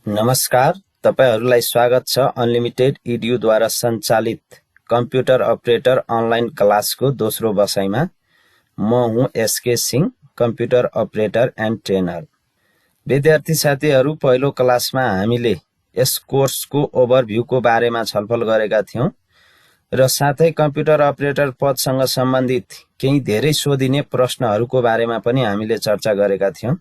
नमस्कार, तपाईहरुलाई स्वागत छ अनलिमिटेड इड्यू द्वारा सञ्चालित कम्प्युटर अपरेटर अनलाइन क्लासको दोस्रो बसाइमा। म हुँ S K Singh, computer operator and trainer. विद्यार्थी साथीहरु, पहिलो क्लासमा हामीले यस कोर्सको ओभरभ्यूको बारेमा छलफल गरेका थियौं र साथै कम्प्युटर अपरेटर पदसँग सम्बन्धित केही धेरै सोधिने प्रश्नहरुको बारेमा पनि हामीले चर्चा गरेका थियौं।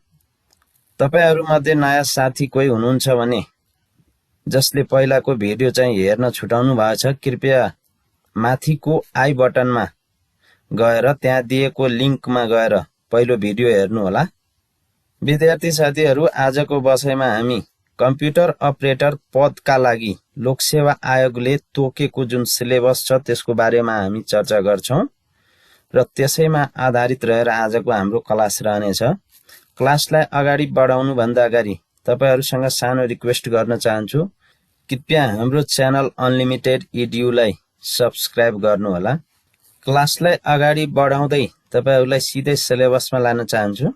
तपाईहरु मध्ये नयाँ साथी कोही हुनुहुन्छ भने जसले पहिलाको भिडियो चाहिँ हेर्न छुटाउनु भएछ, कृपया माथिको आई बटनमा गएर त्यहाँ दिएको लिंकमा गएर पहिलो भिडियो हेर्नु होला। विद्यार्थी साथीहरु, आजको बसाइमा हामी कम्प्युटर अपरेटर पदका लागि लोकसेवा आयोगले तोकेको जुन सिलेबस छ त्यसको बारेमा हामी चर्चा गर्छौं र त्यसैमा आधारित रहेर आजको हाम्रो क्लास रहनेछ। क्लासलाई अगाडि बढाउनु भन्दा अगाडि तपाईहरुसँग सानो रिक्वेस्ट गर्न चाहन्छु, कृपया हाम्रो च्यानल अनलिमिटेड इड्यू लाई सब्स्क्राइब गर्नु होला। क्लासलाई अगाडि बढाउँदै तपाईहरुलाई सिधै सिलेबसमा लान चाहन्छु।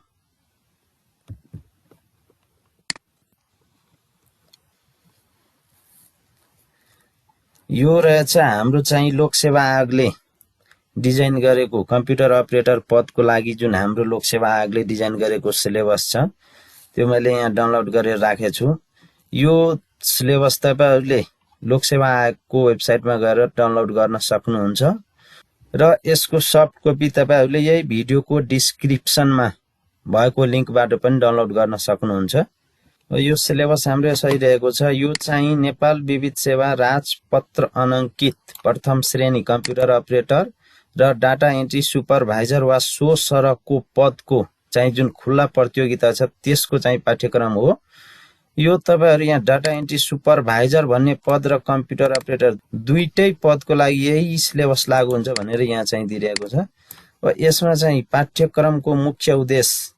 यो रहेछ हाम्रो चाहिँ लोकसेवा आयोगले डिजाइन गरेको कम्प्युटर अपरेटर पदको लागि जुन हाम्रो लोकसेवा आयोगले डिजाइन गरेको सिलेबस छ, त्यो मैले यहाँ डाउनलोड गरेर राखेको छु। यो सिलेबस तपाईहरुले लोकसेवा आयोगको वेबसाइटमा गएर डाउनलोड गर्न सक्नुहुन्छ र यसको सफ्ट कपी तपाईहरुले यही भिडियोको डिस्क्रिप्सनमा भएको लिंकबाट पनि डाउनलोड गर्न सक्नुहुन्छ। यो सिलेबस हाम्रो यसरी रहेको छ। यो चाहिँ नेपाल विविध सेवा राजपत्र अनंकित प्रथम श्रेणी कम्प्युटर अपरेटर र डाटा एन्ट्री सुपरभाइजर वा सो सरहको पदको चाहिँ जुन खुल्ला प्रतियोगिता छ त्यसको चाहिँ पाठ्यक्रम हो। यो तपाईहरु यहाँ डाटा एन्ट्री सुपरभाइजर भन्ने पद र कम्प्युटर अपरेटर दुईटै पदको लागि यही सिलेबस लागू हुन्छ भनेर यहाँ चाहिँ दिइरहेको छ। र यसमा चाहिँ पाठ्यक्रमको मुख्य उद्देश्य,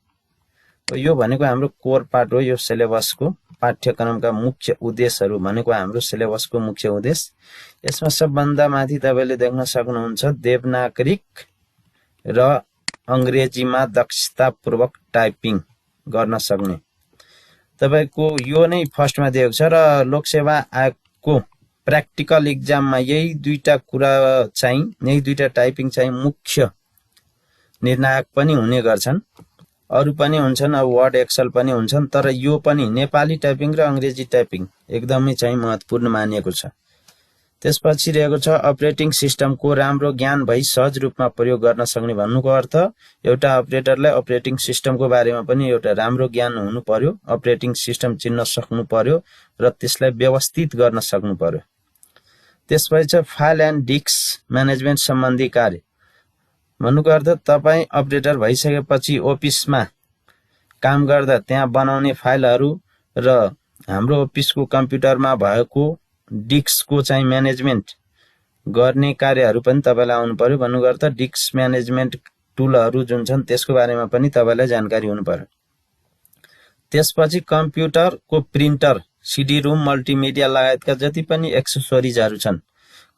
यो भनेको हाम्रो कोर पार्ट हो। यो सिलेबसको पाठ्यक्रमका मुख्य उद्देश्यहरु भनेको हाम्रो सिलेबसको मुख्य उद्देश्य। यसमा सबभन्दा माथि तपाईले देख्न सक्नुहुन्छ देवनागरिक र अंग्रेजीमा दक्षतापूर्वक टाइपिङ गर्न सक्ने। तपाईको यो नै फर्स्टमा दिएको छ र लोकसेवा आयोगको प्र्याक्टिकल एक्जाममा यही दुईटा कुरा चाहिँ, यही दुईटा टाइपिङ चाहिँ मुख्य निर्णायक पनि हुने गर्छन्। अरु पनि हुन्छन्, अब वर्ड एक्सेल पनि हुन्छन्, तर यो पनि नेपाली टाइपिङ र अंग्रेजी टाइपिङ एकदमै चाहिँ महत्त्वपूर्ण मानिएको छ। त्यसपछि रहेको छ अपरेटिङ सिस्टमको राम्रो ज्ञान भई सहज रूपमा प्रयोग गर्न सक्ने। भन्नुको अर्थ एउटा अपरेटरलाई अपरेटिङ सिस्टमको बारेमा पनि एउटा राम्रो ज्ञान हुनु पर्यो, अपरेटिङ सिस्टम चिन्न सक्नु पर्यो र त्यसलाई व्यवस्थित गर्न सक्नु पर्यो। त्यसपछि फाइल एन्ड डिस्क म्यानेजमेन्ट सम्बन्धी कार्य। भन्नुको अर्थ तपाई अपरेटर भइसकेपछि अफिसमा काम गर्दा त्यहाँ बनाउने फाइलहरु र हाम्रो अफिसको कम्प्युटरमा भएको डिस्कको चाहिँ म्यानेजमेन्ट गर्ने कार्यहरु पनि तपाईलाई आउनु पर्यो। भन्नुको अर्थ डिस्क म्यानेजमेन्ट टुलहरु जुन छन् त्यसको बारेमा पनि तपाईलाई जानकारी हुनु पर्यो। त्यसपछि कम्प्युटरको प्रिन्टर, सिडी रोम, मल्टिमिडिया लगायतका जति पनि एक्सेसरिजहरु छन्,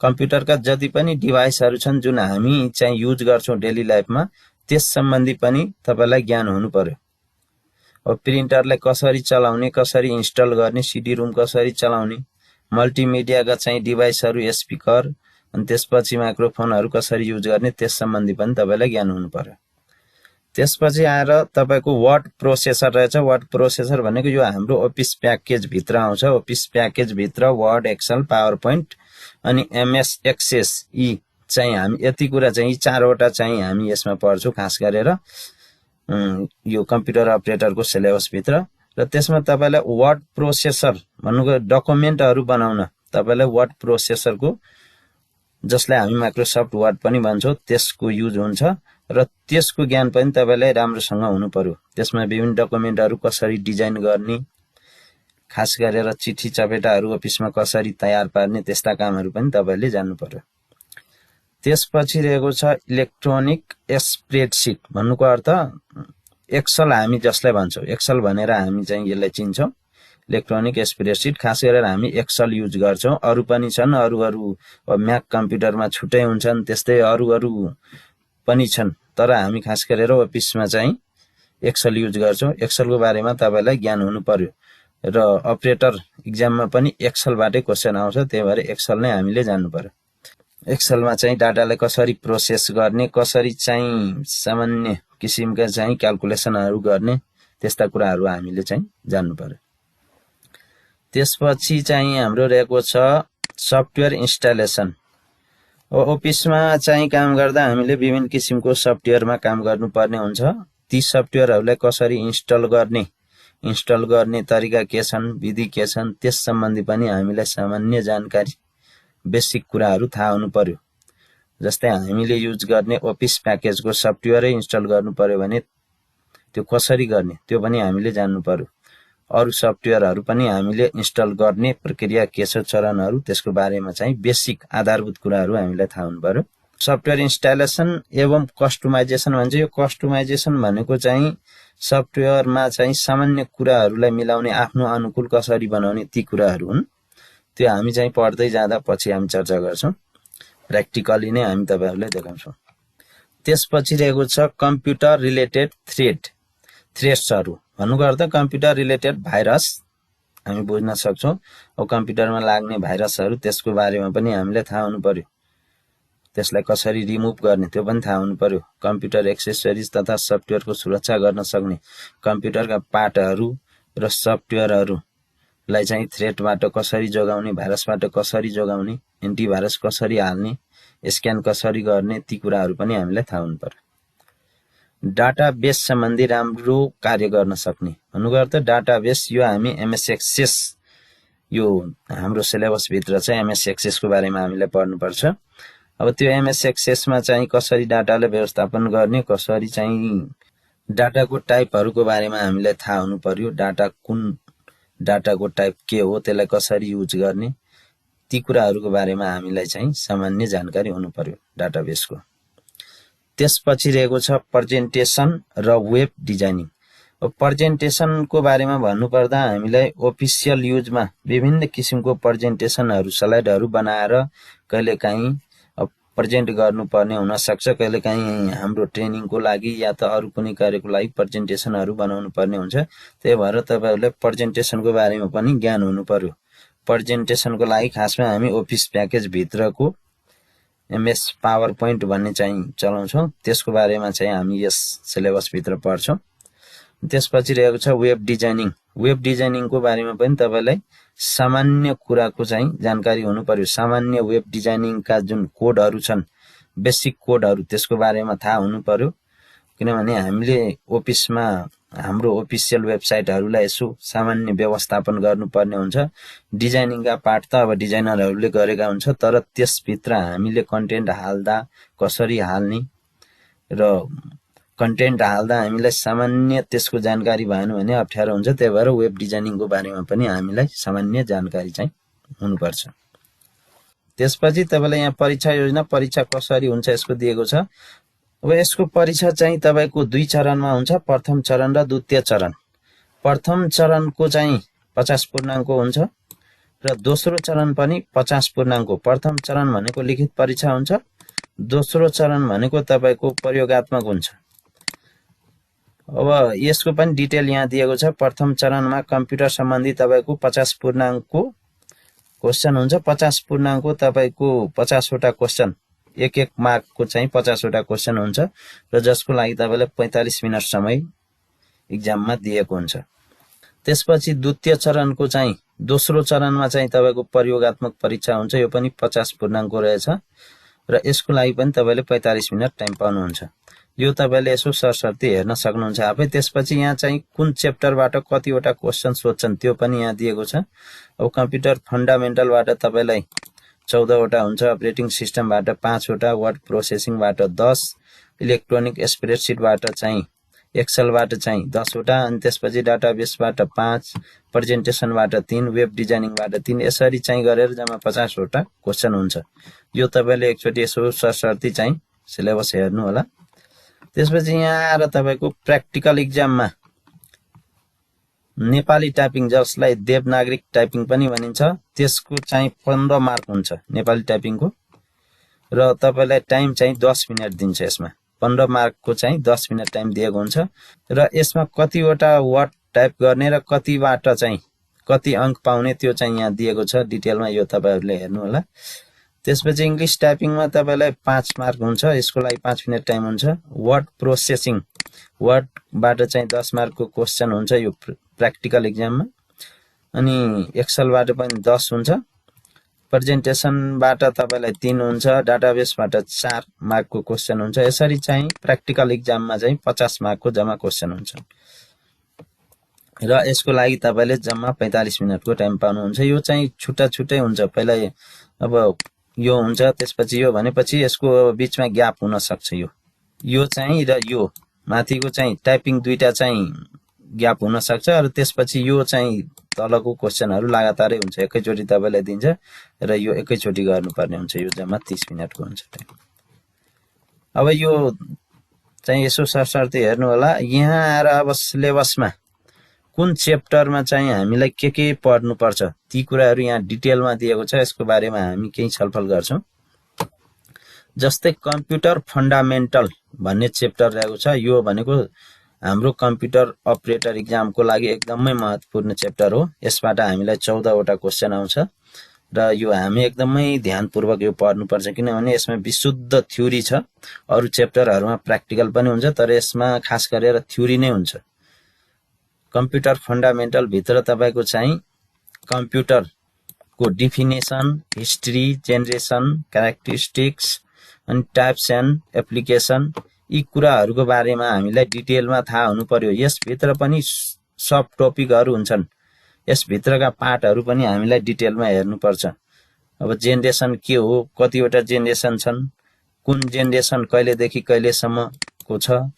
कम्प्युटरका जति पनि डिभाइसहरु छन् जुन हामी चाहिँ युज गर्छौं डेली लाइफमा, त्यस सम्बन्धी पनि तपाईलाई ज्ञान हुनु पर्यो। अब प्रिन्टरलाई कसरी चलाउने, कसरी इन्स्टल गर्ने, सिडी रोम कसरी चलाउने, मल्टिमिडियाका चाहिँ डिभाइसहरु, स्पिकर अनि त्यसपछि माइक्रोफोनहरु कसरी युज गर्ने, त्यस सम्बन्धी पनि तपाईलाई ज्ञान हुनु पर्यो। त्यसपछि आएर तपाईको वर्ड प्रोसेसर रहेछ। वर्ड प्रोसेसर भनेको यो हाम्रो अफिस प्याकेज भित्र आउँछ। अफिस प्याकेज भित्र वर्ड, एक्सेल, पावर पोइन्ट अनि एमएस एक्सेस, यी चाहिँ हामी यति कुरा चाहिँ चारवटा चाहिँ हामी यसमा पढ्छौं खास गरेर यो कम्प्युटर अपरेटरको सिलेबस भित्र। र त्यसमा तपाईलाई वर्ड प्रोसेसर भन्नुको डकुमेन्टहरु बनाउन तपाईलाई वर्ड प्रोसेसरको, जसलाई हामी माइक्रोसफ्ट वर्ड पनि भन्छौं, त्यसको युज हुन्छ र त्यसको ज्ञान पनि तपाईलाई राम्रोसँग हुनु पर्यो। त्यसमा विभिन्न डकुमेन्टहरु कसरी डिजाइन गर्ने, खास गरेर चिठी चपेटाहरु अफिसमा कसरी तयार पार्ने, त्यस्ता कामहरु पनि तपाईले जान्नु पर्यो। त्यसपछि रहेको छ इलेक्ट्रोनिक स्प्रेडशीट। भन्नुको अर्थ एक्सेल हामी जसलाई भन्छौं, एक्सेल भनेर हामी चाहिँ यसलाई चिन्छौं। इलेक्ट्रोनिक स्प्रेडशीट खास गरेर हामी एक्सेल युज गर्छौं। अरु पनि छन्, अरु म्याक कम्प्युटरमा छुट्टै हुन्छन्, त्यस्तै अरु पनि छन्, तर हामी खास गरेर अफिसमा चाहिँ एक्सेल युज गर्छौं। एक्सेलको बारेमा तपाईलाई ज्ञान हुनु पर्यो र अपरेटर इक्जाममा पनि एक्सलबाटै क्वेसन आउँछ, त्यही भएर एक्सल नै हामीले जान्नु पर्यो। एक्सलमा चाहिँ डाटालाई कसरी प्रोसेस गर्ने, कसरी चाहिँ सामान्य किसिमका चाहिँ क्याल्कुलेसनहरू गर्ने, त्यस्ता कुराहरू हामीले चाहिँ जान्नु पर्यो। त्यसपछि चाहिँ हाम्रो रहेको छ सफ्टवेयर इन्स्टलेसन। अफिसमा चाहिँ काम गर्दा हामीले विभिन्न किसिमको सफ्टवेयरमा काम गर्नुपर्ने हुन्छ। ती सफ्टवेयरहरूलाई कसरी इन्स्टल गर्ने तरिका के छन्, विधि के छन्, त्यस सम्बन्धी पनि हामीलाई सामान्य जानकारी, बेसिक कुराहरू थाहा हुनु पर्यो। जस्तै हामीले युज गर्ने अफिस प्याकेजको सफ्टवेयरै इन्स्टल गर्नु पर्यो भने त्यो कसरी गर्ने त्यो पनि हामीले जान्नु पर्यो। अरू सफ्टवेयरहरू पनि हामीले इन्स्टल गर्ने प्रक्रिया के छ, चरणहरू, त्यसको बारेमा चाहिँ बेसिक आधारभूत कुराहरू हामीलाई थाहा हुनु पर्यो। सफ्टवेयर इन्स्टलेसन एवं कस्टमाइजेसन भन्छ। यो कस्टमाइजेसन भनेको चाहिँ सफ्टवेयरमा चाहिँ सामान्य कुराहरूलाई मिलाउने, आफ्नो अनुकूल कसरी बनाउने, ती कुराहरू हुन्। त्यो हामी चाहिँ पढ्दै जाँदा पछि हामी चर्चा गर्छौँ। प्र्याक्टिकली नै हामी तपाईहरुलाई देखाउँछौँ। त्यसपछि रहेको छ कम्प्युटर रिलेटेड थ्रेट्सहरू। भन्नुको अर्थ कम्प्युटर रिलेटेड भाइरस हामी बुझ्न सक्छौँ। अब कम्प्युटरमा लाग्ने भाइरसहरू, त्यसको बारेमा पनि हामीले थाहा हुनु पर्यो। त्यसलाई कसरी रिमुभ गर्ने त्यो पनि थाहा हुनु पर्यो। कम्प्युटर एक्सेसरिज तथा सफ्टवेयरको सुरक्षा गर्न सक्ने कम्प्युटरका पार्टहरू र सफ्टवेयरहरूलाई चाहिँ थ्रेटबाट कसरी जोगाउने, भाइरसबाट कसरी जोगाउने, एन्टिभाइरस कसरी हाल्ने, स्क्यान कसरी गर्ने, ती कुराहरू पनि हामीलाई थाहा हुनु पर्यो। डाटाबेस सम्बन्धी राम्रो कार्य गर्न सक्ने। भन्नुको अर्थ डाटाबेस, यो हामी एमएस एक्सेस, यो हाम्रो सिलेबस भित्र चाहिँ एमएस एक्सेसको बारेमा हामीले पढ्नुपर्छ। अब त्यो एमएस एक्सेसमा चाहिँ कसरी डाटालाई व्यवस्थापन गर्ने, कसरी चाहिँ डाटाको टाइपहरूको बारेमा हामीलाई थाहा हुनु पर्यो। कुन डाटाको टाइप के हो, त्यसलाई कसरी युज गर्ने, ती कुराहरूको बारेमा हामीलाई चाहिँ सामान्य जानकारी हुनु पर्यो डाटाबेसको। त्यसपछि रहेको छ प्रेजेन्टेसन र वेब डिजाइनिङ। प्रेजेन्टेसनको बारेमा भन्नुपर्दा हामीलाई अफिसियल युजमा विभिन्न किसिमको प्रेजेन्टेसनहरू, स्लाइडहरू बनाएर कहिलेकाहीँ प्रेजेन्ट गर्नुपर्ने हुनसक्छ। कहिलेकाहीँ हाम्रो ट्रेनिङको लागि या त अरू कुनै कार्यको लागि प्रेजेन्टेसनहरू बनाउनु पर्ने हुन्छ। त्यही भएर तपाईहरुले प्रेजेन्टेसनको बारेमा पनि ज्ञान हुनु पर्यो। प्रेजेन्टेसनको लागि खासमा हामी अफिस प्याकेज भित्रको एमएस पावर पोइन्ट भन्ने चाहिँ चलाउँछौँ। त्यसको बारेमा चाहिँ हामी यस सिलेबस भित्र पढ्छौँ। त्यसपछि रहेको छ वेब डिजाइनिङ। वेब डिजाइनिङको बारेमा पनि तपाईलाई सामान्य कुराको चाहिँ जानकारी हुनु पर्यो। सामान्य वेब डिजाइनिङका जुन कोडहरू छन्, बेसिक कोडहरू, त्यसको बारेमा थाहा हुनु पर्यो। किनभने हामीले अफिसमा हाम्रो अफिसियल वेबसाइटहरूलाई यसो सामान्य व्यवस्थापन गर्नुपर्ने हुन्छ। डिजाइनिङका पार्ट त अब डिजाइनरहरूले गरेका हुन्छ, तर त्यसभित्र हामीले कन्टेन्ट हाल्दा कसरी हाल्ने र कन्टेन्ट हाल्दा हामीलाई सामान्य त्यसको जानकारी भएन भने अप्ठ्यारो हुन्छ। त्यही भएर वेब डिजाइनिङको बारेमा पनि हामीलाई सामान्य जानकारी चाहिँ हुनुपर्छ। त्यसपछि तपाईलाई यहाँ परीक्षा योजना, परीक्षा कसरी हुन्छ यसको दिएको छ। अब यसको परीक्षा चाहिँ तपाईको 2 चरणमा हुन्छ, प्रथम चरण र द्वितीय चरण। प्रथम चरणको चाहिँ 50 पूर्णाङ्क हुन्छ र दोस्रो चरण पनि 50 पूर्णाङ्क। प्रथम चरण भनेको लिखित परीक्षा हुन्छ, दोस्रो चरण भनेको तपाईको प्रयोगात्मक हुन्छ। अब यसको पनि डिटेल यहाँ दिएको छ। प्रथम चरणमा कम्प्युटर सम्बन्धी तपाईको 50 पूर्णाङ्कको क्वेशन हुन्छ। 50 पूर्णाङ्कको तपाईको 50 वटा क्वेशन, एक मार्कको चाहिँ 50 वटा क्वेशन हुन्छ र जसको लागि तपाईलाई 45 मिनेट समय इक्जाममा दिएको हुन्छ। त्यसपछि द्वितीय चरणको चाहिँ दोस्रो चरणमा चाहिँ तपाईको प्रयोगात्मक परीक्षा हुन्छ। यो पनि 50 पूर्णाङ्कको रहेछ र यसको लागि पनि तपाईले 45 मिनेट टाइम पाउनुहुन्छ। यो तपाईले यसो सरसर्ती हेर्न सक्नुहुन्छ आफै। त्यसपछि यहाँ चाहिँ कुन च्याप्टरबाट कतिवटा क्वेशन सोध्छन् त्यो पनि यहाँ दिएको छ। अब कम्प्युटर फन्डामेन्टलबाट तपाईलाई 14 वटा हुन्छ, अपरेटिङ सिस्टमबाट 5 वटा, वर्ड प्रोसेसिङबाट 10, इलेक्ट्रोनिक स्प्रेडसिटबाट चाहिँ एक्सेलबाट चाहिँ 10 वटा, अनि त्यसपछि डाटाबेसबाट 5, प्रेजेन्टेसनबाट 3, वेब डिजाइनिङबाट 3, यसरी चाहिँ गरेर जम्मा 50 वटा क्वेशन हुन्छ। यो तपाईले एकचोटि यसो सरसर्ती चाहिँ सिलेबस हेर्नु होला। त्यसपछि यहाँ आएर तपाईको प्र्याक्टिकल इक्जाममा नेपाली टाइपिङ, जसलाई देवनागरिक टाइपिङ पनि भनिन्छ, त्यसको चाहिँ 15 मार्क हुन्छ नेपाली टाइपिङको र तपाईलाई टाइम चाहिँ 10 मिनेट दिन्छ। यसमा 15 मार्कको चाहिँ 10 मिनेट टाइम दिएको हुन्छ र यसमा कतिवटा वर्ड टाइप गर्ने र कतिबाट चाहिँ कति अंक पाउने त्यो चाहिँ यहाँ दिएको छ डिटेलमा, यो तपाईहरुले हेर्नु होला। त्यसपछि इंग्लिश टाइपिङमा तपाईलाई 5 मार्क हुन्छ, यसको लागि 5 मिनेट टाइम हुन्छ। वर्ड प्रोसेसिङ, वर्डबाट चाहिँ 10 मार्कको क्वेशन हुन्छ यो प्र्याक्टिकल एक्जाममा। अनि एक्सेलबाट पनि 10 हुन्छ। प्रेजेन्टेसनबाट तपाईलाई 3 हुन्छ, डाटाबेसबाट 4 मार्कको क्वेशन हुन्छ। यसरी चाहिँ प्र्याक्टिकल एक्जाममा चाहिँ 50 मार्कको जम्मा क्वेशन हुन्छ र यसको लागि तपाईले जम्मा 45 मिनेटको टाइम पाउनुहुन्छ। यो चाहिँ छुट्टा छुट्टै हुन्छ, पहिला अब यो हुन्छ, त्यसपछि यो भनेपछि यसको बीचमा ग्याप हुन सक्छ। यो चाहिँ र यो माथिको चाहिँ टाइपिङ दुईटा चाहिँ ग्याप हुन सक्छ र त्यसपछि यो चाहिँ तलको क्वेशनहरु लगातारै हुन्छ, एकैचोटी तपाईलाई दिन्छ र यो एकैचोटी गर्नुपर्ने हुन्छ। यो जम्मा 30 मिनेटको हुन्छ टाइम। अब यो चाहिँ यसो सरसर्ती हेर्नु होला। यहाँ आएर अब सिलेबसमा कुन च्याप्टरमा चाहिँ हामीलाई के पढ्नु पर्छ ती कुराहरु यहाँ डिटेलमा दिएको छ। यसको बारेमा हामी केही छलफल गर्छौं। जस्तै कम्प्युटर फन्डामेन्टल भन्ने च्याप्टर रहेको छ। यो भनेको हाम्रो कम्प्युटर अपरेटर एक्जामको लागि एकदमै महत्त्वपूर्ण च्याप्टर हो। यसबाट हामीलाई 14 वटा क्वेशन आउँछ र यो हामी एकदमै ध्यानपूर्वक यो पढ्नुपर्छ, किनभने यसमा विशुद्ध थ्योरी छ। अरु च्याप्टरहरुमा प्र्याक्टिकल पनि हुन्छ, तर यसमा खास गरेर थ्योरी नै हुन्छ। कम्प्युटर फन्डामेन्टल भित्र तपाईको चाहिँ कम्प्युटरको डिफिनेसन, हिस्ट्री, जेनरेसन, क्यारेक्टरिस्टिक्स अनि टाइप्स एन्ड एप्लिकेसन, यी कुराहरुको बारेमा हामीलाई डिटेलमा थाहा हुनु पर्यो। यस भित्र पनि सब टपिकहरु हुन्छन्, यस भित्रका पार्टहरु पनि हामीलाई डिटेलमा हेर्नुपर्छ। अब जेनरेसन के हो, कतिवटा जेनरेसन छन्, कुन जेनरेसन कहिलेदेखि कहिलेसम्मको छ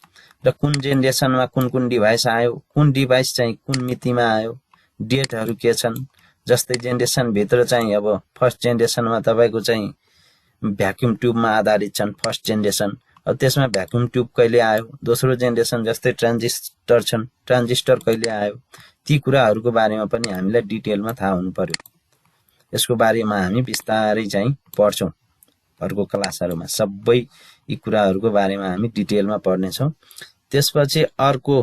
र कुन जेनरेसनमा कुन डिभाइस आयो, कुन डिभाइस चाहिँ कुन मितिमा आयो, डेटहरु के छन्। जस्तै जेनरेसन भित्र चाहिँ अब फर्स्ट जेनरेसनमा तपाईको चाहिँ भ्याक्युम ट्युबमा आधारित छन् फर्स्ट जेनरेसन। अब त्यसमा भ्याक्युम ट्युब कहिले आयो, दोस्रो जेनरेसन जस्तै ट्रान्जिस्टर छन्, ट्रान्जिस्टर कहिले आयो, ती कुराहरुको बारेमा पनि हामीलाई डिटेलमा थाहा हुनु पर्यो। यसको बारेमा हामी विस्तारै चाहिँ पढ्छौं अर्को क्लासहरुमा। सबै यी कुराहरुको बारेमा हामी डिटेलमा पढ्ने छौं। त्यसपछि अर्को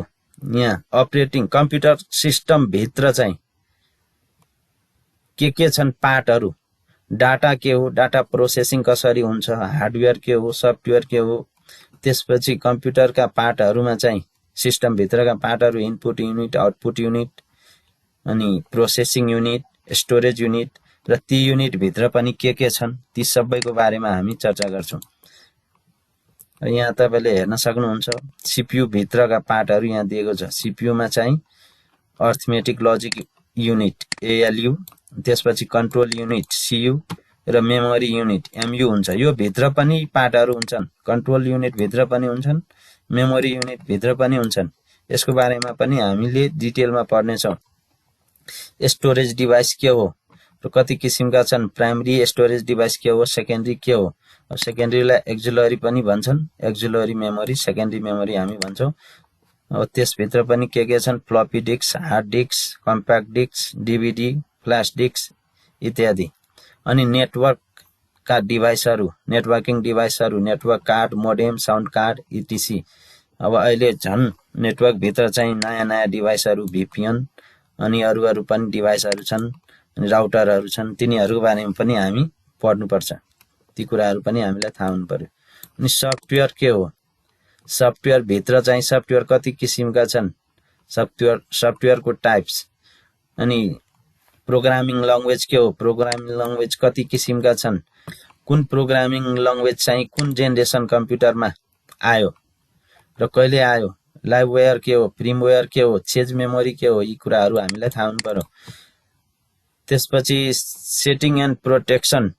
यहाँ अपरेटिङ कम्प्युटर सिस्टम भित्र चाहिँ के छन् पार्टहरु, डाटा के हो, डाटा प्रोसेसिङ कसरी हुन्छ, हार्डवेयर के हो, सफ्टवेयर के हो। त्यसपछि कम्प्युटरका पार्टहरुमा चाहिँ सिस्टम भित्रका पार्टहरु इनपुट युनिट, आउटपुट युनिट, अनि प्रोसेसिङ युनिट, स्टोरेज युनिट र ती युनिट भित्र पनि के छन्, ती सबैको बारेमा हामी चर्चा गर्छौं। यहाँ तपाईले हेर्न सक्नुहुन्छ सीपीयू भित्रका पार्टहरु यहाँ दिएको छ। सीपीयू मा चाहिँ अर्थमेटिक लजिक युनिट एएलयू, त्यसपछि कन्ट्रोल युनिट सीयू र मेमोरी युनिट एमयू हुन्छ। यो भित्र पनि पार्टहरु हुन्छन्, कन्ट्रोल युनिट भित्र पनि हुन्छन्, मेमोरी युनिट भित्र पनि हुन्छन्। यसको बारेमा पनि हामीले डिटेलमा पढ्ने छौं। स्टोरेज डिभाइस के हो र कति किसिमका छन्, प्राइमरी स्टोरेज डिभाइस के हो, सेकेन्डरी के हो। अब सेकेन्डरीलाई एक्जिलरी पनि भन्छन्, एक्जिलरी मेमोरी, सेकेन्डरी मेमोरी हामी भन्छौं। अब त्यसभित्र पनि के छन्, floppy disk, hard disk, compact disk, DVD, flash disk इत्यादि। अनि नेटवर्कका डिभाइसहरु, नेटवर्किङ डिभाइसहरु, network card, modem, sound card ETC. अब अहिले झन् नेटवर्क भित्र चाहिँ नयाँ डिभाइसहरु, VPN अनि अरु पनि डिभाइसहरु छन्, अनि राउटरहरु छन्। तिनीहरुको बारेमा पनि हामी पढ्नुपर्छ, ती कुराहरु पनि हामीलाई थाहा हुनु पर्यो। अनि सफ्टवेयर के हो, सफ्टवेयर भित्र चाहिँ सफ्टवेयर कति किसिमका छन्, सफ्टवेयरको टाइप्स। अनि प्रोग्रामिङ ल्याङ्ग्वेज के हो, प्रोग्रामिङ ल्याङ्ग्वेज कति किसिमका छन्, कुन प्रोग्रामिङ ल्याङ्ग्वेज चाहिँ कुन जेनरेसन कम्प्युटरमा आयो र कहिले आयो, लाइभवेयर के हो, फ्रीमवेयर के हो, चेज मेमोरी के हो, यी कुराहरु हामीलाई थाहा हुनु पर्यो। त्यसपछि setting and protection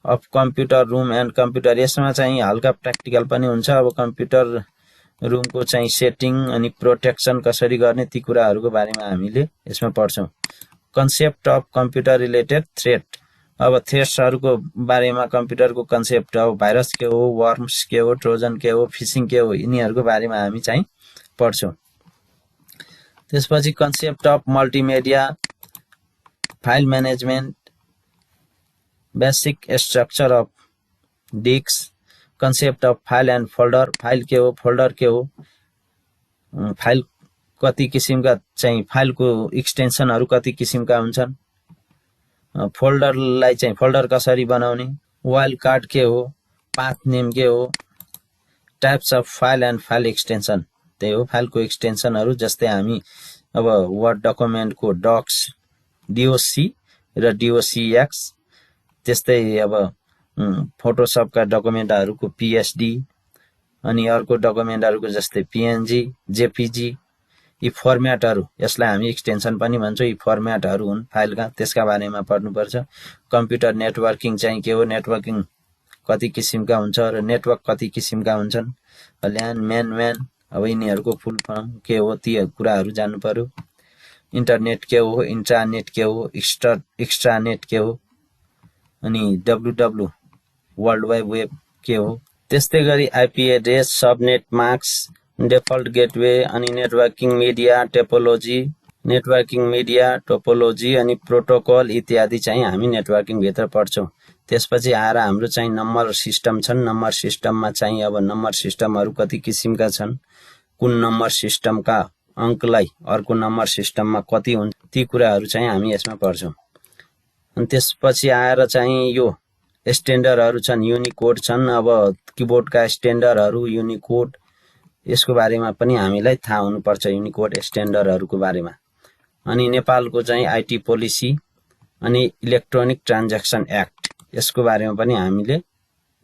of computer room and computer, यसमा चाहिँ हल्का प्र्याक्टिकल पनि हुन्छ। अब कम्प्युटर रुमको चाहिँ सेटिङ अनि प्रोटेक्सन कसरी गर्ने, ती कुराहरुको बारेमा हामीले यसमा पढ्छौं। Concept of computer related threat, अब थ्रेट्सहरुको बारेमा कम्प्युटरको कन्सेप्ट, अब भाइरस के हो, वर्म्स के हो, ट्रोजन के हो, फिशिङ के हो, यिनीहरुको बारेमा हामी चाहिँ पढ्छौं। त्यसपछि concept of multimedia, file management, basic structure of disk, concept of file and folder, file के हो, फोल्डर के हो, फाइल कति किसिमका चाहिँ फाइलको एक्सटेन्सनहरू कति किसिमका हुन्छन्, फोल्डरलाई चाहिँ फोल्डर कसरी बनाउने, वाइल्ड कार्ड के हो, पाथ नेम के हो, types of file and file extension त्यही हो फाइलको एक्सटेन्सनहरू। जस्तै हामी अब वर्ड डकुमेन्टको डक्स डोसी र डोसीएक्स, त्यस्तै अब फोटोसपका डकुमेन्टहरूको पीएसडी, अनि अर्को डकुमेन्टहरूको जस्तै पीएनजी, जेपीजी, यी फर्म्याटहरू, यसलाई हामी एक्सटेन्सन पनि भन्छौँ, यी फर्म्याटहरू हुन् फाइलका, त्यसका बारेमा पढ्नुपर्छ। कम्प्युटर नेटवर्किङ चाहिँ के हो, नेटवर्किङ कति किसिमका हुन्छ र नेटवर्क कति किसिमका हुन्छन्, ल्यान म्यान म्यान, अब यिनीहरूको फुल फर्म के हो ती कुराहरू जान्नु पर्यो। इन्टरनेट के हो, इन्ट्रानेट के हो, एक्स्ट्रानेट के हो, अनि डब्लुडब्लु वर्ल्ड वाइड वेब के हो। त्यस्तै गरी IP address, subnet mask, default gateway, अनि नेटवर्किङ मिडिया टोपोलोजी अनि प्रोटोकल इत्यादि चाहिँ हामी नेटवर्किङ भित्र पढ्छौँ। त्यसपछि आएर हाम्रो चाहिँ नम्बर सिस्टम छन्। नम्बर सिस्टममा चाहिँ अब नम्बर सिस्टमहरू कति किसिमका छन्, कुन नम्बर सिस्टमका अङ्कलाई अर्को नम्बर सिस्टममा कति हुन्छ, ती कुराहरू चाहिँ हामी यसमा पढ्छौँ। अनि त्यसपछि आएर चाहिँ यो स्ट्यान्डर्डहरू छन्, युनिकोड छन्। अब किबोर्डका स्ट्यान्डर्डहरू, युनिकोड, यसको बारेमा पनि हामीलाई थाहा हुनुपर्छ, युनिकोड स्ट्यान्डर्डहरूको बारेमा। अनि नेपालको चाहिँ आइटी पोलिसी अनि इलेक्ट्रोनिक ट्रान्ज्याक्सन एक्ट, यसको बारेमा पनि हामीले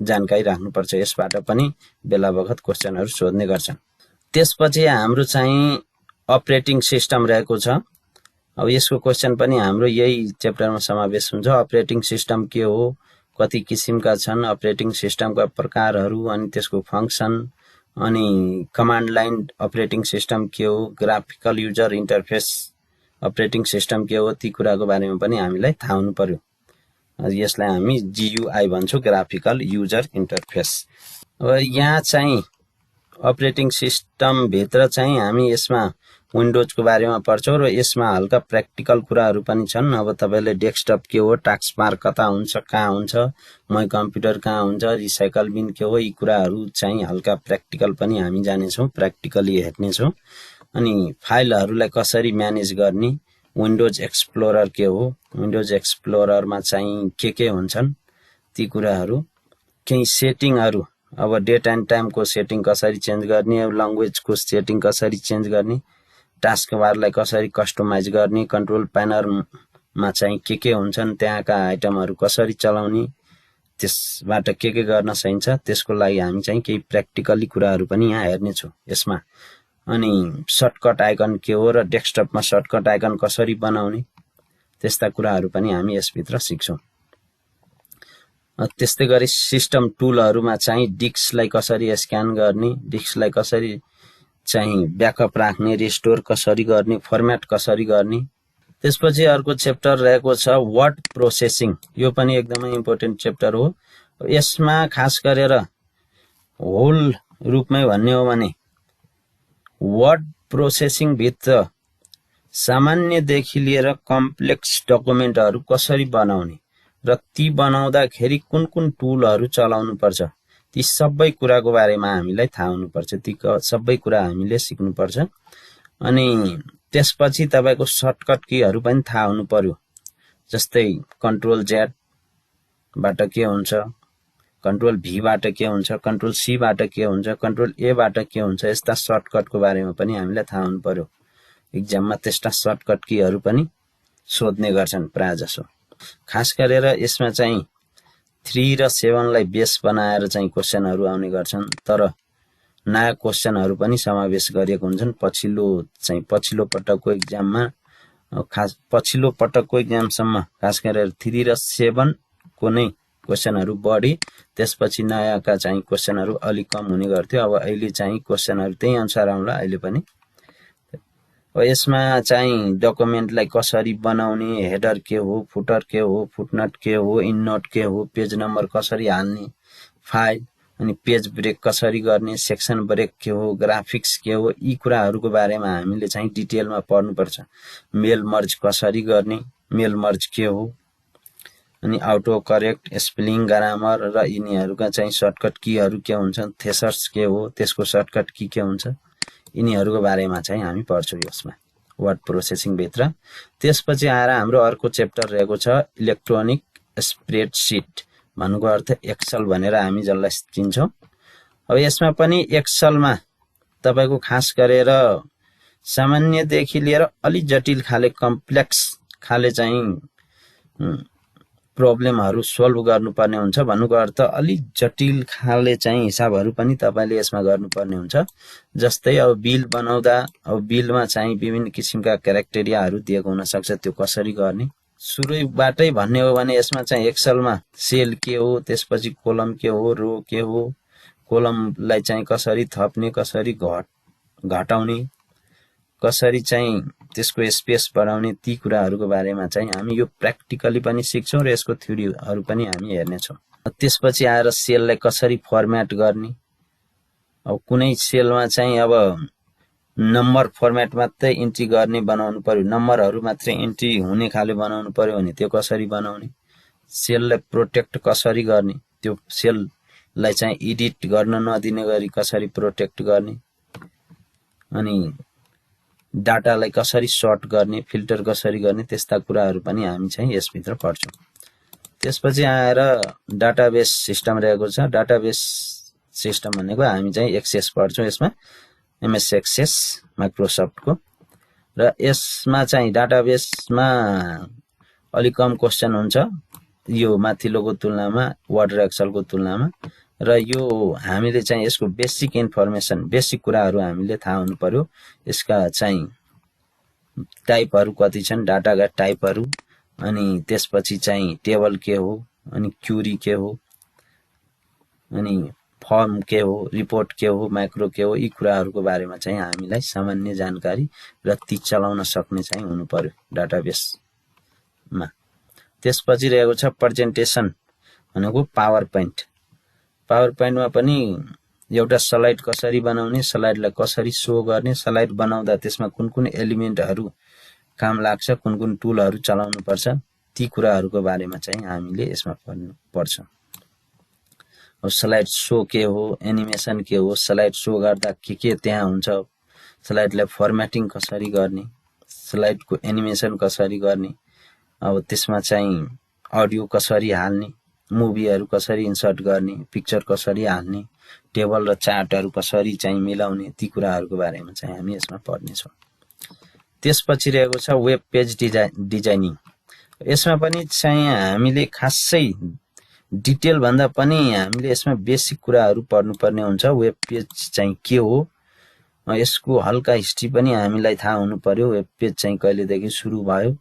जानकारी राख्नुपर्छ। यसबाट पनि बेला बखत क्वेसनहरू सोध्ने गर्छन्। त्यसपछि हाम्रो चाहिँ अपरेटिङ सिस्टम रहेको छ। अब यसको क्वेसन पनि हाम्रो यही च्याप्टरमा समावेश हुन्छ। अपरेटिङ सिस्टम के हो, कति किसिमका छन्, अपरेटिङ सिस्टमका प्रकारहरू, अनि त्यसको फङ्सन, अनि कमान्ड लाइन अपरेटिङ सिस्टम के हो, graphical user interface operating system के हो, ती कुराको बारेमा पनि हामीलाई थाहा हुनु पर्यो। यसलाई हामी जीयुआई भन्छौँ, ग्राफिकल युजर इन्टरफेस। अब यहाँ चाहिँ अपरेटिङ सिस्टम भित्र चाहिँ हामी यसमा विन्डोजको बारेमा पढ्छौँ र यसमा हल्का प्र्याक्टिकल कुराहरू पनि छन्। अब तपाईँले डेस्कटप के हो, टास्क बार कता हुन्छ, कहाँ हुन्छ, मै कम्प्युटर कहाँ हुन्छ, रिसाइकल बिन के हो, यी कुराहरू चाहिँ हल्का प्र्याक्टिकल पनि हामी जानेछौँ, प्र्याक्टिकली हेर्नेछौँ। अनि फाइलहरूलाई कसरी म्यानेज गर्ने, विन्डोज एक्सप्लोरर के हो, विन्डोज एक्सप्लोररमा चाहिँ के हुन्छन्, ती कुराहरू, केही सेटिङहरू, अब डेट एन्ड टाइमको सेटिङ कसरी चेन्ज गर्ने, ल्याङ्ग्वेजको सेटिङ कसरी चेन्ज गर्ने, टास्क बारलाई कसरी कस्टमाइज गर्ने, कन्ट्रोल प्यानरमा चाहिँ के हुन्छन्, त्यहाँका आइटमहरू कसरी चलाउने, त्यसबाट के गर्न सकिन्छ, त्यसको लागि हामी चाहिँ केही प्र्याक्टिकली कुराहरू पनि यहाँ हेर्नेछौँ यसमा। अनि सर्टकट आइकन के हो र डेस्कटपमा सर्टकट आइकन कसरी बनाउने, त्यस्ता कुराहरू पनि हामी यसभित्र सिक्छौँ। त्यस्तै गरी सिस्टम टुलहरूमा चाहिँ डिस्कलाई कसरी स्क्यान गर्ने, डिस्कलाई कसरी चाहिँ ब्याकअप राख्ने, रिस्टोर कसरी गर्ने, फर्म्याट कसरी गर्ने। त्यसपछि अर्को च्याप्टर रहेको छ वर्ड प्रोसेसिङ। यो पनि एकदमै इम्पोर्टेन्ट च्याप्टर हो। यसमा खास गरेर होल रूपमै भन्ने हो भने वर्ड प्रोसेसिङ भित्र सामान्यदेखि लिएर कम्प्लेक्स डकुमेन्टहरू कसरी बनाउने र ती बनाउँदाखेरि कुन कुन टुलहरू चलाउनु पर्छ, ती सबै कुराको बारेमा हामीलाई थाहा हुनुपर्छ, ती सबै कुरा हामीले सिक्नुपर्छ। अनि त्यसपछि तपाईको सर्टकट कीहरू पनि थाहा हुनु पर्यो। जस्तै कन्ट्रोल जेड बाट के हुन्छ, कन्ट्रोल भी बाट के हुन्छ, कन्ट्रोल सी बाट के हुन्छ, कन्ट्रोल ए बाट के हुन्छ, यस्ता सर्टकटको बारेमा पनि हामीलाई थाहा हुनु पर्यो। एक्जाममा त्यस्ता सर्टकट कीहरू पनि सोध्ने गर्छन् प्राय जसो। खास गरेर यसमा चाहिँ 3 र 7 लाई बेस बनाएर चाहिँ क्वेशनहरू आउने गर्छन्, तर नयाँ क्वेशनहरू पनि समावेश गरिएको हुन्छन् पछिल्लो पटकको एक्जाममा। पछिल्लो पटकको एक्जामसम्म खास गरेर 3 र 7 को नै क्वेशनहरू बढी, त्यसपछि नयाँका चाहिँ क्वेशनहरू अलिक कम हुने गर्थ्यो। अब अहिले चाहिँ क्वेशनहरू त्यही अनुसार आउला अहिले पनि। यसमा चाहिँ डकुमेन्टलाई कसरी बनाउने, हेडर के हो, फुटर के हो, फुटनोट के हो, इन्डनोट के हो, पेज नम्बर कसरी हाल्ने, फाइल अनि पेज ब्रेक कसरी गर्ने, सेक्सन ब्रेक के हो, ग्राफिक्स के हो, यी कुराहरूको बारेमा हामीले चाहिँ डिटेलमा पढ्नुपर्छ। मेल मर्ज कसरी गर्ने, मेल मर्ज के हो, अनि अटो करेक्ट, स्पेलिङ, ग्रामर र यिनीहरूका चाहिँ सर्टकट कीहरू के हुन्छन्, थेसर्स के हो, त्यसको सर्टकट की के हुन्छ, यिनीहरूको बारेमा चाहिँ हामी पढ्छौँ यसमा वर्ड प्रोसेसिङ भित्र। त्यसपछि आएर हाम्रो अर्को च्याप्टर रहेको छ इलेक्ट्रोनिक स्प्रेडसिट, भन्नुको अर्थ एक्सेल भनेर हामी जसलाई चिन्छौँ। अब यसमा पनि एक्सेलमा तपाईको खास गरेर सामान्यदेखि लिएर अलि जटिल खाले कम्प्लेक्स खाले चाहिँ प्रब्लमहरू सोल्भ गर्नुपर्ने हुन्छ। भन्नुको अर्थ अलि जटिल खाले चाहिँ हिसाबहरू पनि तपाईले यसमा गर्नुपर्ने हुन्छ। जस्तै अब बिल बनाउँदा अब बिलमा चाहिँ विभिन्न किसिमका क्राइटेरियाहरू दिएको हुन सक्छ, त्यो कसरी गर्ने। सुरुबाटै भन्ने हो भने यसमा चाहिँ एक्सेलमा सेल के हो, त्यसपछि कोलम के हो, रो के हो, कोलमलाई चाहिँ कसरी थप्ने, कसरी घटाउने, कसरी चाहिँ त्यसको स्पेस बढाउने, ती कुराहरूको बारेमा चाहिँ हामी यो प्र्याक्टिकली पनि सिक्छौँ र यसको थ्योरीहरू पनि हामी हेर्नेछौँ। त्यसपछि आएर सेललाई कसरी फर्मेट गर्ने। अब कुनै सेलमा चाहिँ अब नम्बर फर्मेट मात्रै इन्ट्री गर्ने बनाउनु पर्यो, नम्बरहरू मात्रै इन्ट्री हुने खाले बनाउनु पर्यो भने त्यो कसरी बनाउने, सेललाई प्रोटेक्ट कसरी गर्ने, त्यो सेललाई चाहिँ एडिट गर्न नदिने गरी कसरी प्रोटेक्ट गर्ने, अनि डाटालाई कसरी सर्ट गर्ने, फिल्टर कसरी गर्ने, त्यस्ता कुराहरू पनि हामी चाहिँ यसभित्र पढ्छौँ। त्यसपछि आएर डाटाबेस सिस्टम रहेको छ। डाटाबेस सिस्टम भनेको हामी चाहिँ एक्सेस पढ्छौँ यसमा, एमएस एक्सेस माइक्रोसफ्टको। र यसमा चाहिँ डाटाबेसमा अलि कम क्वेसन हुन्छ यो माथिल्लोको तुलनामा, वर्ड र एक्सेलको तुलनामा। र यो हामीले चाहिँ यसको बेसिक इन्फर्मेसन, बेसिक कुराहरू हामीले थाहा हुनु पर्यो। यसका चाहिँ टाइपहरू कति छन्, डाटाका टाइपहरू, अनि त्यसपछि चाहिँ टेबल के हो, अनि क्युरी के हो, अनि फर्म के हो, रिपोर्ट के हो, माइक्रो के हो, यी कुराहरूको बारेमा चाहिँ हामीलाई सामान्य जानकारी र ती चलाउन सक्ने चाहिँ हुनु पर्यो डाटाबेसमा। त्यसपछि रहेको छ प्रेजेन्टेसन भनेको पावर पोइन्ट। पावर पोइन्टमा पनि एउटा स्लाइड कसरी बनाउने, स्लाइडलाई कसरी शो गर्ने, स्लाइड बनाउँदा त्यसमा कुन कुन एलिमेन्टहरू काम लाग्छ, कुन कुन टुलहरू चलाउनु पर्छ, ती कुराहरूको बारेमा चाहिँ हामीले यसमा पढ्छौँ। अब स्लाइड शो के हो, एनिमेसन के हो, स्लाइड शो गर्दा के त्यहाँ हुन्छ, स्लाइडलाई फर्मेटिङ कसरी गर्ने, स्लाइडको एनिमेसन कसरी गर्ने, अब त्यसमा चाहिँ अडियो कसरी हाल्ने, मुभीहरू कसरी इन्सर्ट गर्ने, पिक्चर कसरी हाल्ने, टेबल र चार्टहरू कसरी चाहिँ मिलाउने, ती कुराहरूको बारेमा चाहिँ हामी यसमा पढ्नेछौँ। त्यसपछि रहेको छ वेब पेज डिजाइनिङ। यसमा पनि चाहिँ हामीले खासै डिटेल भन्दा पनि हामीले यसमा बेसिक कुराहरू पढ्नुपर्ने हुन्छ। वेब पेज चाहिँ के हो, यसको हल्का हिस्ट्री पनि हामीलाई थाहा हुनु पर्यो। वेब पेज चाहिँ कहिलेदेखि सुरु भयो,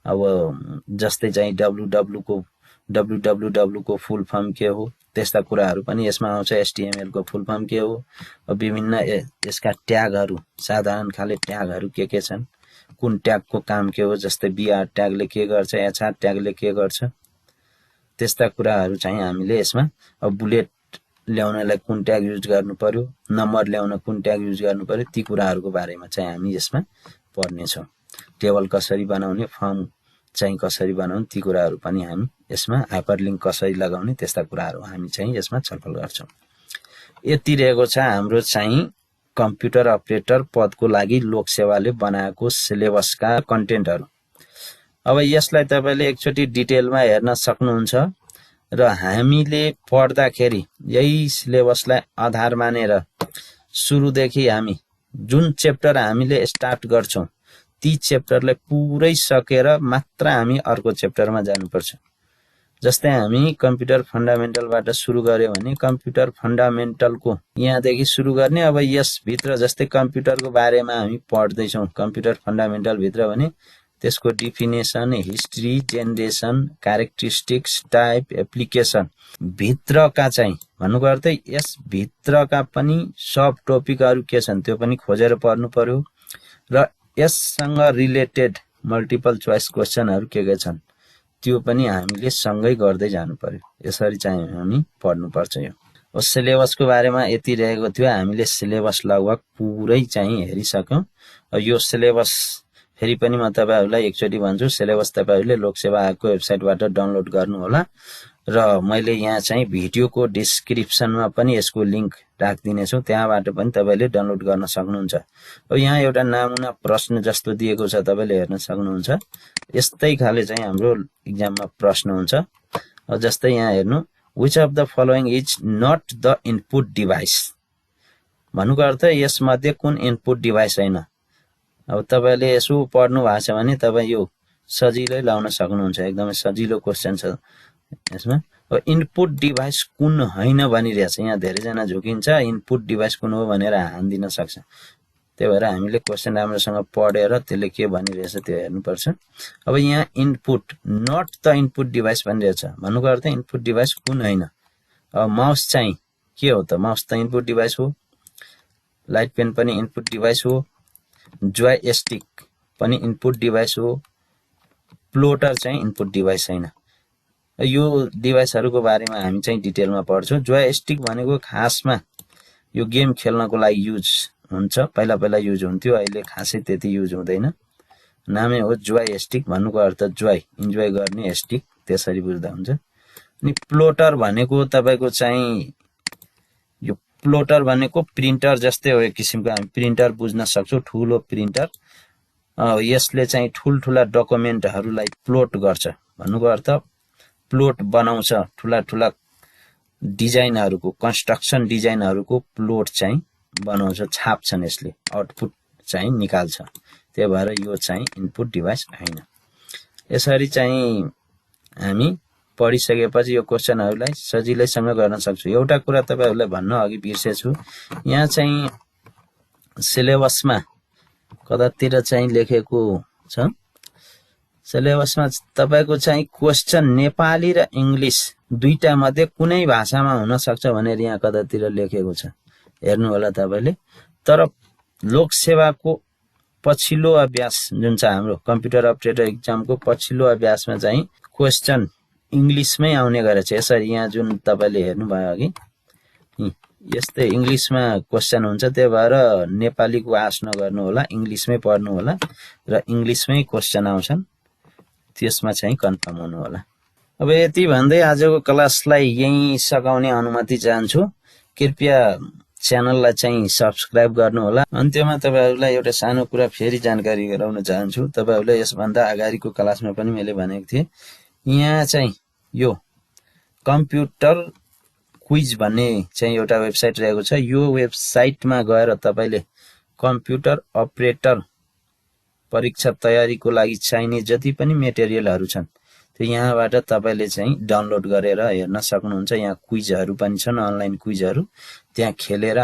अब जस्तै चाहिँ www को फुल फर्म के हो, त्यस्ता कुराहरू पनि यसमा आउँछ। HTML को फुल फर्म के हो, विभिन्न यसका ट्यागहरू, साधारण खाले ट्यागहरू के छन्, कुन ट्यागको काम के हो, जस्तै BR ट्यागले के गर्छ, HR ट्यागले के गर्छ, त्यस्ता कुराहरू चाहिँ हामीले यसमा अब बुलेट ल्याउनलाई कुन ट्याग युज गर्नु पर्यो, नम्बर ल्याउन कुन ट्याग युज गर्नु पर्यो, ती कुराहरूको बारेमा चाहिँ हामी यसमा पढ्नेछौँ। टेबल कसरी बनाउने, फर्म चाहिँ कसरी बनाउने, ती कुराहरू पनि हामी यसमा, हाइपरलिङ्क कसरी लगाउने, त्यस्ता कुराहरू हामी चाहिँ यसमा छलफल गर्छौँ। यति रहेको छ हाम्रो चाहिँ कम्प्युटर अपरेटर पदको लागि लोकसेवाले बनाएको सिलेबसका कन्टेन्टहरू। अब यसलाई तपाईले एकचोटि डिटेलमा हेर्न सक्नुहुन्छ र हामीले पढ्दाखेरि यही सिलेबसलाई आधार मानेर सुरुदेखि हामी जुन च्याप्टर हामीले स्टार्ट गर्छौं ती च्याप्टरलाई पुरै सकेर मात्र हामी अर्को च्याप्टरमा जानुपर्छ। जस्तै हामी कम्प्युटर फन्डामेन्टलबाट सुरु गर्यो भने कम्प्युटर फन्डामेन्टलको यहाँदेखि सुरु गर्ने। अब यस भित्र जस्तै कम्प्युटरको बारेमा हामी पढ्दै छौं कम्प्युटर फन्डामेन्टल भित्र भने त्यसको definition, history, generation, characteristics, type, application भित्रका चाहिँ भन्नुको अर्थ यस भित्रका पनि सब टपिकहरू के छन् त्यो पनि खोजेर पढ्नु पर्यो र यससँग रिलेटेड मल्टिपल चोइस क्वेशनहरू के छन् त्यो पनि हामीले सँगै गर्दै जानु पर्यो। यसरी चाहिँ हामी पढ्नु पर्छ। यो सिलेबसको बारेमा यति रहेको थियो। हामीले सिलेबस लगभग पुरै चाहिँ हेरिसक्यौं। यो सिलेबस फेरि पनि म तपाईहरुलाई एकचोटी भन्छु, सिलेबस तपाईहरुले लोकसेवा आयोगको वेबसाइटबाट डाउनलोड गर्नु होला र मैले यहाँ चाहिँ भिडियोको डिस्क्रिप्सनमा पनि यसको लिंक राखिदिने छु, त्यहाँबाट पनि तपाईले डाउनलोड गर्न सक्नुहुन्छ। अब यहाँ एउटा नमुना प्रश्न जस्तो दिएको छ, तपाईले हेर्न सक्नुहुन्छ। यस्तै खाले चाहिँ हाम्रो एक्जाममा प्रश्न हुन्छ। जस्तै यहाँ हेर्नु, which of the following is not the input device, भन्नुको अर्थ यसमध्ये कुन इनपुट डिभाइस हैन। अब तपाईले यसो पढ्नु भएको छ भने तपाई यो सजिलै लाउन सक्नुहुन्छ, एकदमै सजिलो क्वेशन छ यसमा। अब इनपुट डिभाइस कुन हैन भनिरहेछ, यहाँ धेरै जना झुकिन्छ इनपुट डिभाइस कुन हो भनेर हान्दिन सक्छ। त्यही भएर हामीले क्वेशन राम्रोसँग पढेर त्यसले के भनिरहेछ त्यो हेर्नुपर्छ। अब यहाँ input not the input device भनिरहेछ, भन्नुको अर्थ इनपुट डिभाइस कुन हैन। अब माउस चाहिँ के हो त, माउस त इनपुट डिभाइस हो, लाइट पेन पनि इनपुट डिभाइस हो, जोयस्टिक पनि इनपुट डिभाइस हो, प्लोटर चाहिँ इनपुट डिभाइस हैन। यो डिभाइसहरुको बारेमा हामी चाहिँ डिटेलमा पढ्छौं। जोयस्टिक भनेको खासमा यो गेम खेल्नको लागि युज हुन्छ, पहिला पहिला युज हुन्थ्यो, अहिले खासै त्यति युज हुँदैन। नामै हो जोयस्टिक, भन्नुको अर्थ जोय इन्जोय गर्ने, स्टिक त्यसरी बुझ्दा हुन्छ। अनि प्लोटर भनेको तपाईको चाहिँ यो प्लोटर भनेको प्रिन्टर जस्तै हो, एक किसिमको हामी प्रिन्टर बुझ्न सक्छौं, ठूलो प्रिन्टर। यसले चाहिँ ठूलठूला डकुमेन्टहरुलाई प्लोट गर्छ, भन्नुको अर्थ प्लोट बनाउँछ, ठूला ठूला डिजाइनहरुको, कन्स्ट्रक्सन डिजाइनहरुको प्लोट चाहिँ बनाउँछ, छाप्छन्, यसले आउटपुट चाहिँ निकाल्छ। त्यही भएर यो चाहिँ इनपुट डिभाइस हैन। यसरी चाहिँ हामी पढिसकेपछि यो क्वेशनहरुलाई सजिलैसँग गर्न सक्छौं। एउटा कुरा तपाईहरुलाई भन्न अघि बिर्सेछु, यहाँ चाहिँ सिलेबसमा कतातिर चाहिँ लेखेको छ, सिलेबसमा तपाईको चाहिँ क्वेशन नेपाली र इंग्लिश दुईटा मध्ये कुनै भाषामा हुन सक्छ भनेर यहाँ कतातिर लेखेको छ, हेर्नु होला तपाईले। तर लोकसेवाको पछिल्लो अभ्यास जुन छ हाम्रो कम्प्युटर अपरेटर एक्जामको पछिल्लो अभ्यासमा चाहिँ क्वेशन इंग्लिशमै आउने गरेछ। यसरी यहाँ जुन तपाईले हेर्नु भयो अघि, यस्तै इंग्लिशमा क्वेशन हुन्छ, त्यही भएर नेपालीको आश नगर्नु होला, इंग्लिशमै पढ्नु होला र इंग्लिशमै क्वेशन आउँछन्, त्यसमा चाहिँ कन्फर्म हुनु होला। अब यति भन्दै आजको क्लासलाई यही सकाउने अनुमति चाहन्छु। कृपया च्यानललाई चाहिँ सब्स्क्राइब गर्नु होला। अन्त्यमा तपाईहरुलाई एउटा सानो कुरा फेरि जानकारी गराउन चाहन्छु। तपाईहरुले यसभन्दा अगाडिको क्लासमा पनि मैले भनेको थिए, यहाँ चाहिँ यो कम्प्युटर क्विज भन्ने चाहिँ एउटा वेबसाइट रहेको छ। यो वेबसाइटमा गएर तपाईले कम्प्युटर अपरेटर परीक्षा तयारीको लागि चाहिने जति पनि मेटेरियलहरु छन् त्यो यहाँबाट तपाईले चाहिँ डाउनलोड गरेर हेर्न सक्नुहुन्छ। यहाँ क्विजहरु पनि छन्, अनलाइन क्विजहरु, त्यहाँ खेलेर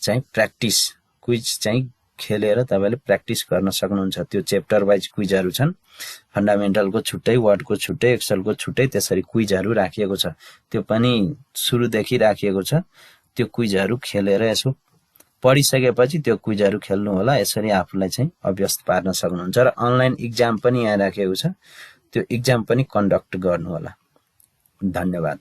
चाहिँ प्र्याक्टिस क्विज चाहिँ खेलेर तपाईले प्र्याक्टिस गर्न सक्नुहुन्छ। त्यो च्याप्टर वाइज क्विजहरु छन्, फन्डामेन्टलको छुट्टै, वर्डको छुट्टै, एक्सेलको छुट्टै, त्यसरी क्विजहरु राखिएको छ। त्यो पनि सुरुदेखि राखिएको छ। त्यो क्विजहरु खेलेर यसो पढिसकेपछि त्यो क्विजहरु खेल्नु होला। यसरी आफुलाई चाहिँ अभ्यस्त पार्न सक्नुहुन्छ र अनलाइन एक्जाम पनि यहाँ राखेको छ, त्यो एक्जाम पनि कन्डक्ट गर्नु होला। धन्यवाद।